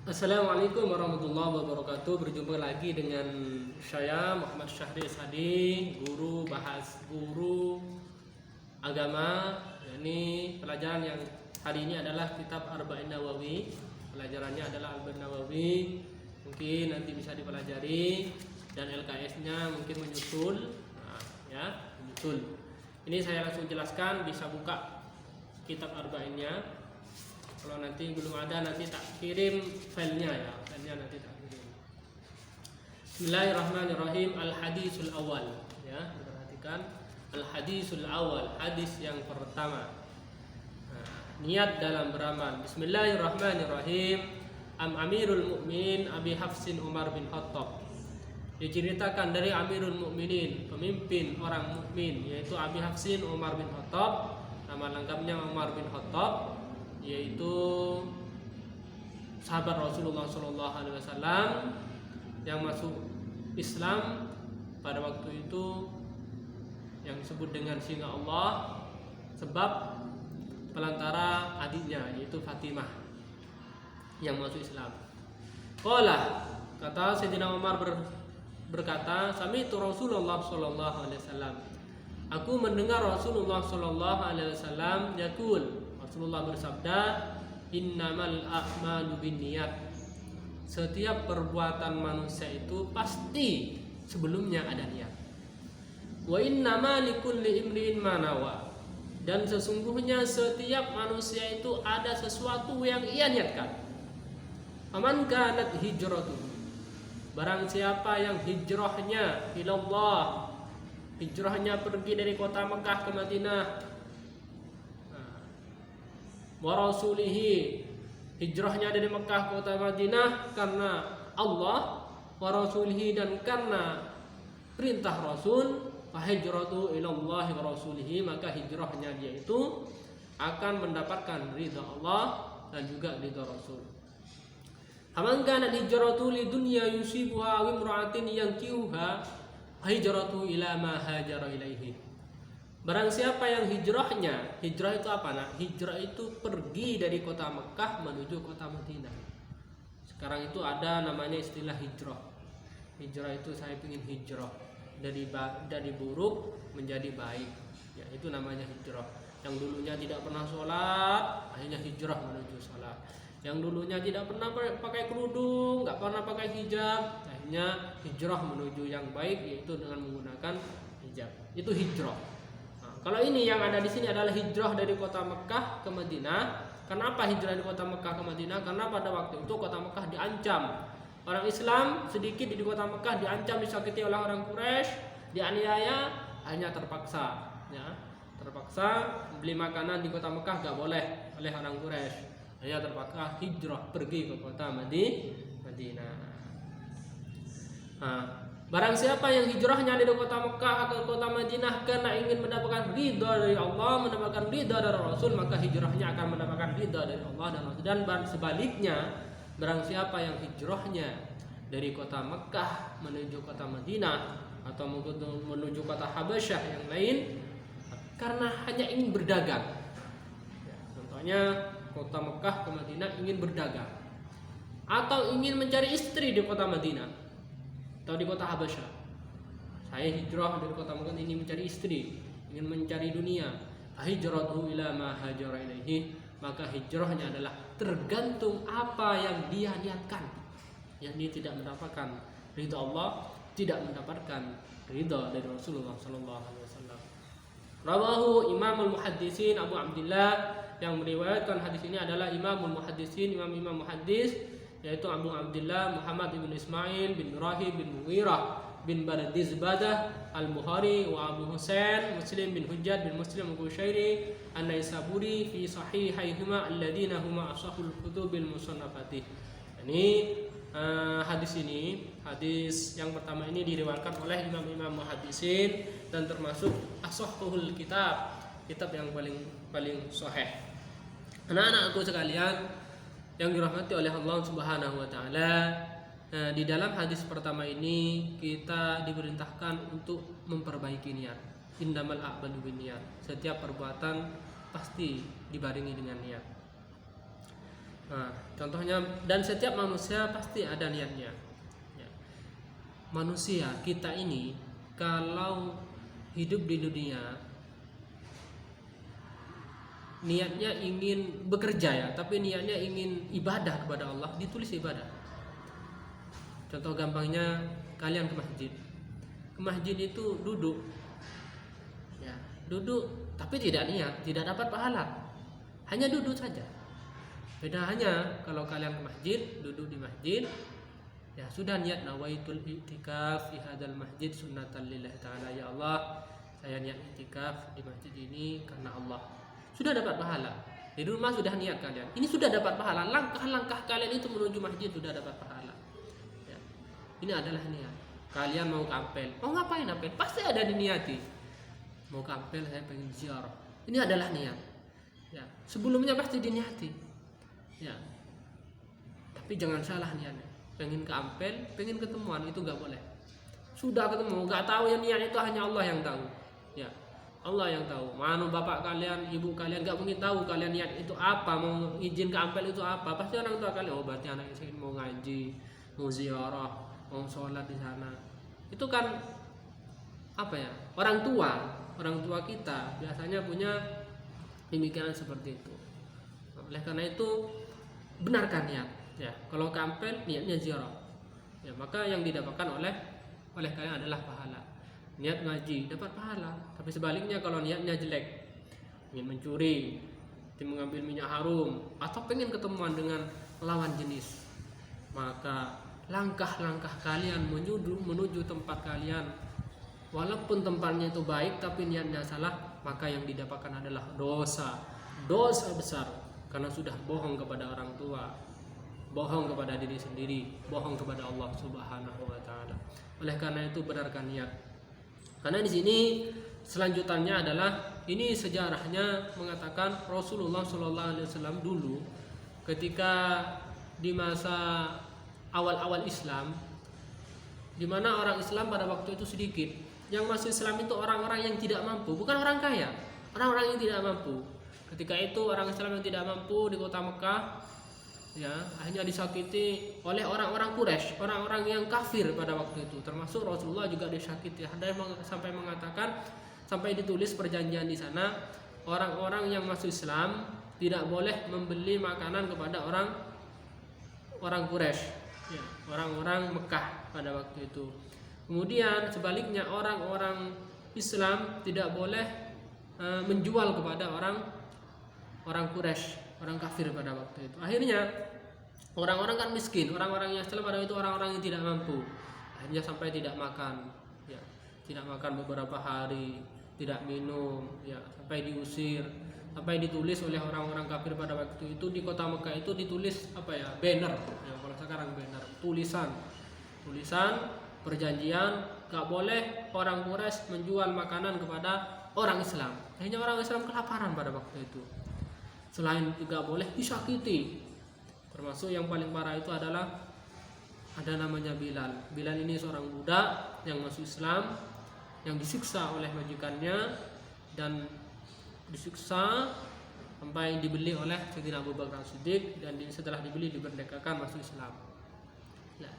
Assalamualaikum warahmatullahi wabarakatuh. Berjumpa lagi dengan saya Muhammad Syahri Sadi, guru agama. Ini pelajaran yang hari ini adalah kitab Arba'in Nawawi. Pelajarannya adalah Arba'in Nawawi. Mungkin nanti bisa dipelajari dan LKS-nya mungkin menyusul. Menyusul. Ini saya langsung jelaskan, bisa buka kitab Arba'innya. Kalau nanti belum ada, nanti tak kirim filenya ya. Filenya nanti tak kirim. Bismillahirrahmanirrahim. Al-hadisul awal. Ya, perhatikan. Al-hadisul awal, hadis yang pertama. Niat dalam beramal. Bismillahirrahmanirrahim. Amirul Mukminin Abi Hafsin Umar bin Khattab. Diceritakan dari Amirul Mukminin, pemimpin orang mukmin, yaitu Abi Hafsin Umar bin Khattab. Nama lengkapnya Umar bin Khattab, yaitu sahabat Rasulullah SAW yang masuk Islam pada waktu itu, yang disebut dengan singa Allah sebab pelantara adiknya yaitu Fatimah yang masuk Islam. Qala, kata Sayyidina Umar berkata, sami'tu Rasulullah SAW, aku mendengar Rasulullah SAW yaqul, Rasulullah bersabda, innamal a'malu binniyat. Setiap perbuatan manusia itu pasti sebelumnya ada niat. Wa innama likulli imri'in ma nawa. Dan sesungguhnya setiap manusia itu ada sesuatu yang ia niatkan. Faman kanat hijratuhu. Barang siapa yang hijrahnya ilallah, hijrahnya pergi dari kota Mekah ke Madinah, wa rasulihi, hijrahnya dari Mekah ke kota Madinah karena Allah, wa rasulihi, dan karena perintah Rasul, fa hijratu ilallahi wa rasulihi, maka hijrahnya dia itu akan mendapatkan ridha Allah dan juga ridha Rasul. Faman kana hijratu lidunya yusibuha wa imra'atin yankihuha, hijratu ila ma hajara ilaihi. Barang siapa yang hijrahnya, hijrah itu apa? Nah, hijrah itu pergi dari kota Mekah menuju kota Madinah. Sekarang itu ada namanya istilah hijrah. Hijrah itu saya ingin hijrah dari buruk menjadi baik. Ya, itu namanya hijrah. Yang dulunya tidak pernah sholat, akhirnya hijrah menuju sholat. Yang dulunya tidak pernah pakai kerudung, nggak pernah pakai hijab, akhirnya hijrah menuju yang baik, yaitu dengan menggunakan hijab. Itu hijrah. Kalau ini yang ada di sini adalah hijrah dari kota Mekah ke Madinah. Kenapa hijrah dari kota Mekah ke Madinah? Karena pada waktu itu kota Mekah diancam. Orang Islam sedikit di kota Mekah diancam, disakiti oleh orang Quraisy, dianiaya, hanya terpaksa beli makanan di kota Mekah gak boleh oleh orang Quraisy. Hanya terpaksa hijrah pergi ke kota Madinah. Barang siapa yang hijrahnya dari kota Mekah ke kota Madinah karena ingin mendapatkan ridha dari Allah, mendapatkan ridha dari Rasul, maka hijrahnya akan mendapatkan ridha dari Allah dan Rasul. Dan sebaliknya, barang siapa yang hijrahnya dari kota Mekah menuju kota Madinah atau menuju kota Habasyah yang lain karena hanya ingin berdagang. Contohnya kota Mekah ke Madinah ingin berdagang, atau ingin mencari istri di kota Madinah atau di kota Habasyah. Saya hijrah dari kota Mekah ini mencari istri, ingin mencari dunia. Hijratuhu ila ma hajara ilaihi, maka hijrahnya adalah tergantung apa yang dia niatkan. Yang dia tidak mendapatkan ridha Allah, tidak mendapatkan ridha dari Rasulullah sallallahu alaihi wasallam. Rawahu Imamul Muhaddisin Abu Abdullah, yang meriwayatkan hadis ini adalah Imamul Muhaddisin, imam muhaddis, yaitu Abu Abdullah Muhammad bin Ismail bin Rahim bin Mughirah bin Bardizbadah Al-Bukhari, wa Abu Husain Muslim bin Hujjat bin Muslim Al-Qushairi An-Naisaburi fi sahihaihima alladhina huma ashahul kutubil musannafati. Ini hadis yang pertama ini diriwayatkan oleh imam-imam muhaddisin dan termasuk ashahul kitab yang paling sahih. Anak-anakku sekalian yang dirahmati oleh Allah Subhanahu wa taala, di dalam hadis pertama ini kita diperintahkan untuk memperbaiki niat. Innamal a'malu binniyat. Setiap perbuatan pasti dibarengi dengan niat. Nah, contohnya, dan setiap manusia pasti ada niatnya. Ya. Manusia kita ini kalau hidup di dunia niatnya ingin bekerja ya, tapi niatnya ingin ibadah kepada Allah, ditulis ibadah. Contoh gampangnya, kalian ke masjid. Ke masjid itu duduk. Ya, duduk tapi tidak niat, tidak dapat pahala. Hanya duduk saja. Bedanya kalau kalian ke masjid, duduk di masjid, ya sudah niat nawaitul i'tikaf fi hadzal masjid sunnatan lillahi ta'ala, ya Allah, saya niat i'tikaf di masjid ini karena Allah. Sudah dapat pahala. Di rumah sudah niat kalian. Ini sudah dapat pahala. Langkah-langkah kalian itu menuju masjid sudah dapat pahala. Ya. Ini adalah niat. Kalian mau kampel. Mau ngapain apel? Pasti ada diniati. Mau kampel, saya pengen ziarah. Ini adalah niat. Ya. Sebelumnya pasti diniati. Ya. Tapi jangan salah niatnya. Pengen ke ampel, pengen ketemuan, itu nggak boleh. Sudah ketemu, nggak tahu yang niat itu hanya Allah yang tahu. Ya. Allah yang tahu. Mana bapak kalian, ibu kalian nggak mungkin tahu kalian niat itu apa, mau izin ke ampel itu apa. Pasti orang tua kalian, oh berarti anak saya mau ngaji, mau ziarah, mau sholat di sana. Itu kan apa ya? Orang tua kita biasanya punya pemikiran seperti itu. Oleh karena itu benarkan niat. Ya, kalau ke ampel niatnya ziarah. Ya, maka yang didapatkan oleh kalian adalah pahala. Niat ngaji dapat pahala, tapi sebaliknya kalau niatnya jelek, ingin mencuri, ingin mengambil minyak harum, atau pengen ketemuan dengan lawan jenis, maka langkah-langkah kalian menuju tempat kalian, walaupun tempatnya itu baik tapi niatnya salah, maka yang didapatkan adalah dosa besar, karena sudah bohong kepada orang tua, bohong kepada diri sendiri, bohong kepada Allah Subhanahu wa taala. Oleh karena itu benarkan niat. Karena di sini selanjutannya adalah ini sejarahnya mengatakan Rasulullah SAW dulu ketika di masa awal-awal Islam, di mana orang Islam pada waktu itu sedikit, yang masuk Islam itu orang-orang yang tidak mampu, bukan orang kaya, orang-orang yang tidak mampu. Ketika itu orang Islam yang tidak mampu di kota Mekah, ya akhirnya disakiti oleh orang-orang Quraisy, orang-orang yang kafir pada waktu itu, termasuk Rasulullah juga disakiti. Ada yang sampai mengatakan, sampai ditulis perjanjian di sana, orang-orang yang masuk Islam tidak boleh membeli makanan kepada orang Quraisy, ya, orang-orang Mekah pada waktu itu. Kemudian sebaliknya orang-orang Islam tidak boleh menjual kepada orang Quraisy, orang kafir pada waktu itu. Akhirnya orang-orang kan miskin, orang-orang yang Islam pada itu orang-orang yang tidak mampu. Akhirnya sampai tidak makan, ya, tidak makan beberapa hari, tidak minum, ya, sampai diusir, sampai ditulis oleh orang-orang kafir pada waktu itu di kota Mekah itu ditulis apa ya, banner, ya, kalau sekarang banner, tulisan perjanjian, gak boleh orang Quraisy menjual makanan kepada orang Islam. Akhirnya orang Islam kelaparan pada waktu itu. Selain juga boleh disakiti, termasuk yang paling parah itu adalah ada namanya Bilal. Bilal ini seorang budak yang masuk Islam, yang disiksa oleh majikannya, dan disiksa sampai dibeli oleh Sayyidina Abu Bakar Siddiq, dan setelah dibeli dimerdekakan masuk Islam. Nah,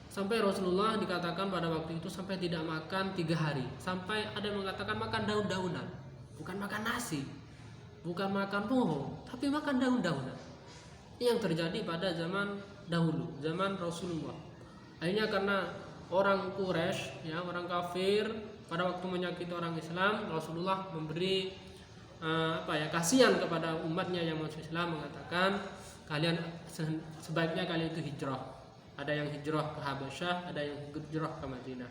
sampai Rasulullah dikatakan pada waktu itu sampai tidak makan 3 hari, sampai ada yang mengatakan makan daun-daunan, bukan makan nasi, bukan makan pohon, tapi makan daun-daunan. Ini yang terjadi pada zaman dahulu, zaman Rasulullah. Akhirnya karena orang Quraisy, ya, orang kafir pada waktu menyakiti orang Islam, Rasulullah memberi kasihan kepada umatnya yang masuk Islam, mengatakan kalian sebaiknya kalian itu hijrah. Ada yang hijrah ke Habasyah, ada yang hijrah ke Madinah.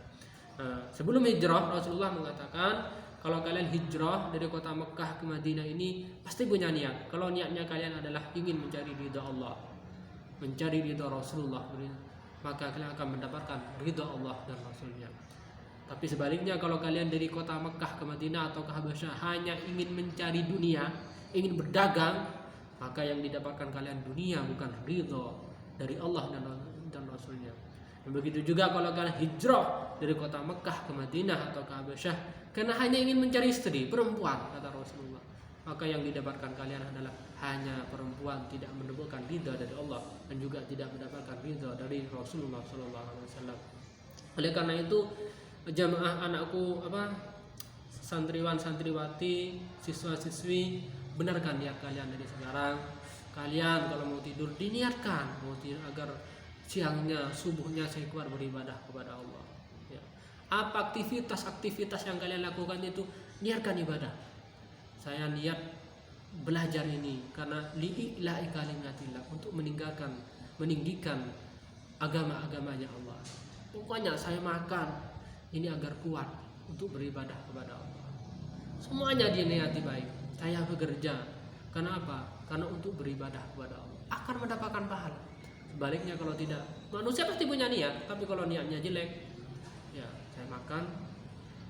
Sebelum hijrah Rasulullah mengatakan, kalau kalian hijrah dari kota Mekah ke Madinah ini pasti punya niat. Kalau niatnya kalian adalah ingin mencari ridha Allah, mencari ridha Rasulullah, maka kalian akan mendapatkan ridha Allah dan Rasulnya. Tapi sebaliknya, kalau kalian dari kota Mekah ke Madinah atau ke Habasyah hanya ingin mencari dunia, ingin berdagang, maka yang didapatkan kalian dunia, bukan ridha dari Allah dan Rasulnya. Dan begitu juga kalau kalian hijrah dari kota Mekah ke Madinah atau ke Habasyah karena hanya ingin mencari istri, perempuan, kata Rasulullah, maka yang didapatkan kalian adalah hanya perempuan tidak mendapatkan ridha dari Allah dan juga tidak mendapatkan ridha dari Rasulullah SAW. Oleh karena itu, jamaah anakku, santriwan santriwati, siswa-siswi, benarkan niat kalian dari sekarang. Kalian kalau mau tidur diniatkan mau tidur agar siangnya, subuhnya saya keluar beribadah kepada Allah. Ya. Apa aktivitas yang kalian lakukan itu, niatkan ibadah. Saya niat belajar ini karena li'ila'i kalimatillah, untuk meninggikan agama-agamanya Allah. Pokoknya saya makan ini agar kuat untuk beribadah kepada Allah. Semuanya diniati baik. Saya bekerja karena apa? Karena untuk beribadah kepada Allah, akan mendapatkan pahala. Sebaliknya kalau tidak, manusia pasti punya niat, tapi kalau niatnya jelek, ya saya makan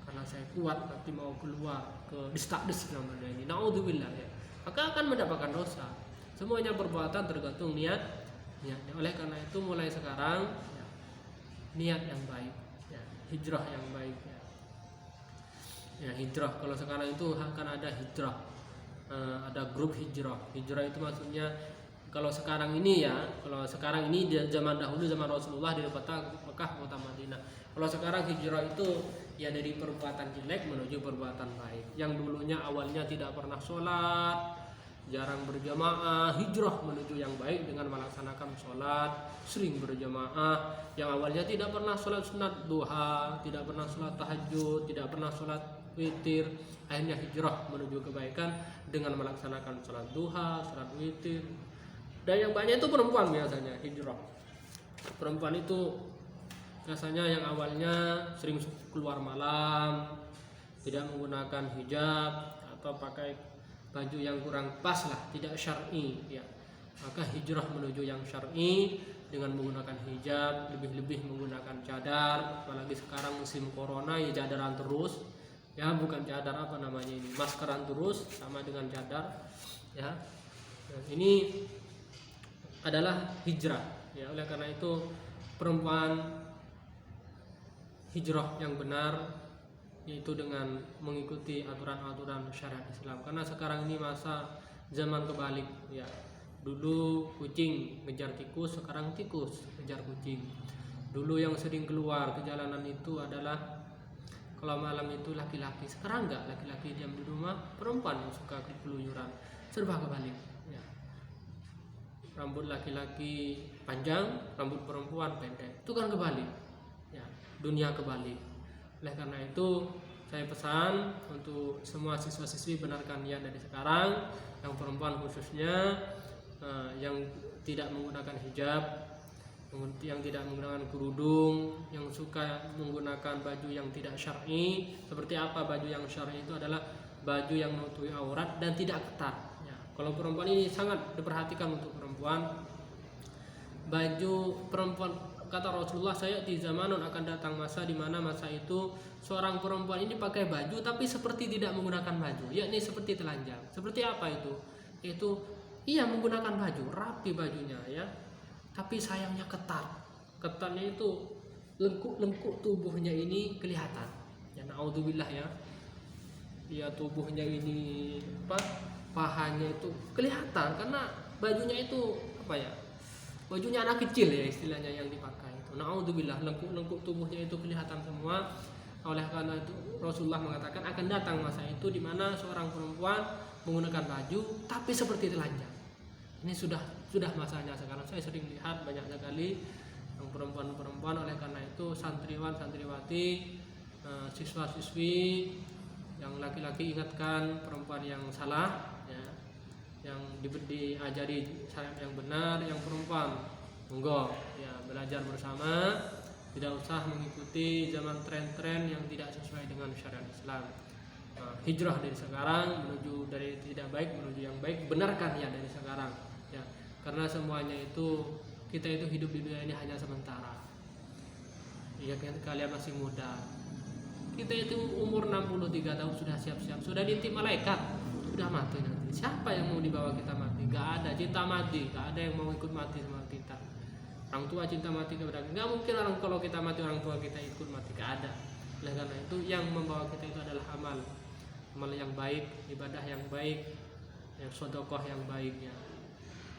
karena saya kuat, nanti mau keluar ke destak-des namanya ini, naudzubillah, ya, maka akan mendapatkan dosa. Semuanya perbuatan tergantung niatnya. Oleh karena itu mulai sekarang, ya, niat yang baik, ya, hijrah yang baik, ya, hijrah. Kalau sekarang itu akan ada hijrah, ada grup hijrah. Hijrah itu maksudnya kalau sekarang ini di zaman dahulu, zaman Rasulullah di kota Mekah, kota Madinah. Kalau sekarang hijrah itu ya dari perbuatan jelek menuju perbuatan baik. Yang dulunya awalnya tidak pernah sholat, jarang berjamaah, hijrah menuju yang baik dengan melaksanakan sholat, sering berjamaah. Yang awalnya tidak pernah sholat sunat duha, tidak pernah sholat tahajud, tidak pernah sholat witir, akhirnya hijrah menuju kebaikan dengan melaksanakan sholat duha, sholat witir. Dan yang banyak itu perempuan biasanya hijrah. Perempuan itu biasanya yang awalnya sering keluar malam, tidak menggunakan hijab atau pakai baju yang kurang pas lah, tidak syar'i, ya. Maka hijrah menuju yang syar'i dengan menggunakan hijab, lebih-lebih menggunakan cadar. Apalagi sekarang musim corona, ya cadaran terus, ya, bukan cadar maskeran terus sama dengan cadar, ya. Nah, ini adalah hijrah, ya. Oleh karena itu perempuan hijrah yang benar yaitu dengan mengikuti aturan-aturan syariat Islam. Karena sekarang ini masa zaman kebalik, ya. Dulu kucing ngejar tikus, sekarang tikus ngejar kucing. Dulu yang sering keluar ke jalanan itu adalah kalau malam itu laki-laki, sekarang enggak, laki-laki diam di rumah, perempuan yang suka keluyuran. Serba kebalik, ya. Rambut laki-laki panjang, rambut perempuan pendek. Itu kan kebalik, ya. Dunia kebalik. Oleh karena itu saya pesan untuk semua siswa-siswi, benarkan niat dari sekarang. Yang perempuan khususnya, yang tidak menggunakan hijab, yang tidak menggunakan kerudung, yang suka menggunakan baju yang tidak syar'i. Seperti apa baju yang syar'i itu? Adalah baju yang menutupi aurat dan tidak ketat, ya. Kalau perempuan ini sangat diperhatikan untuk perempuan. Baju perempuan, kata Rasulullah, saya di zamanun akan datang masa di mana masa itu seorang perempuan ini pakai baju tapi seperti tidak menggunakan baju, yakni seperti telanjang. Seperti apa itu? Itu ia menggunakan baju, rapi bajunya, ya. Tapi sayangnya ketat. Ketatnya itu lengkuk tubuhnya ini kelihatan. Ya, naudzubillah, ya. Ya, tubuhnya ini pahanya itu kelihatan karena bajunya itu bajunya anak kecil, ya, istilahnya yang dipakai itu. Naudzubillah, lengkuk tubuhnya itu kelihatan semua. Oleh karena itu Rasulullah mengatakan akan datang masa itu di mana seorang perempuan menggunakan baju tapi seperti telanjang. Ini sudah masanya sekarang. Saya sering lihat banyak sekali yang perempuan. Oleh karena itu santriwan santriwati, siswa-siswi yang laki-laki, ingatkan perempuan yang salah, ya, yang diajari syariat yang benar. Yang perempuan monggo, ya, belajar bersama, tidak usah mengikuti zaman tren-tren yang tidak sesuai dengan syariat Islam. Hijrah dari sekarang menuju dari tidak baik menuju yang baik, benarkan ya dari sekarang, ya. Karena semuanya itu, kita itu hidup di dunia ini hanya sementara. Ya, kalian masih muda. Kita itu umur 63 tahun sudah siap-siap, sudah diintip malaikat, sudah mati nanti. Siapa yang mau dibawa kita mati? Gak ada, cinta mati, gak ada yang mau ikut mati sama kita. Orang tua cinta mati kepada kita, gak mungkin kalau kita mati orang tua kita ikut mati, gak ada. Oleh karena itu yang membawa kita itu adalah amal yang baik, ibadah yang baik, yang sedekah yang baiknya.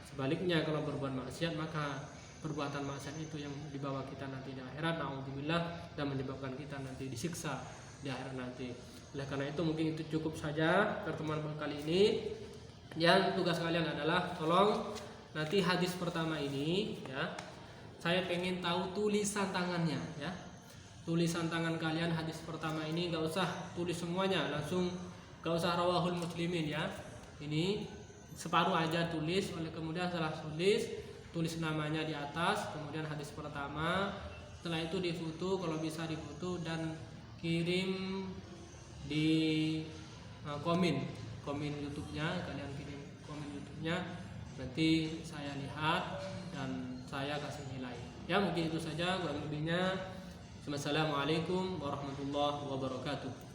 Sebaliknya kalau berbuat maksiat, maka perbuatan maksiat itu yang dibawa kita nanti di akhirat, naudzubillah, dan menyebabkan kita nanti disiksa di akhirat nanti. Oleh karena itu mungkin itu cukup saja pertemuan kali ini. Yang tugas kalian adalah tolong nanti hadis pertama ini ya, saya pengen tahu tulisan tangannya ya. Tulisan tangan kalian hadis pertama ini nggak usah tulis semuanya, langsung nggak usah rawahul muslimin ya. Ini separuh aja tulis, oleh kemudian setelah tulis namanya di atas, kemudian hadis pertama. Setelah itu difoto, kalau bisa difoto dan kirim di komen YouTube-nya, kalian kirim komen YouTube-nya, nanti saya lihat dan saya kasih nilai. Ya mungkin itu saja kurang lebihnya. Wassalamualaikum warahmatullahi wabarakatuh.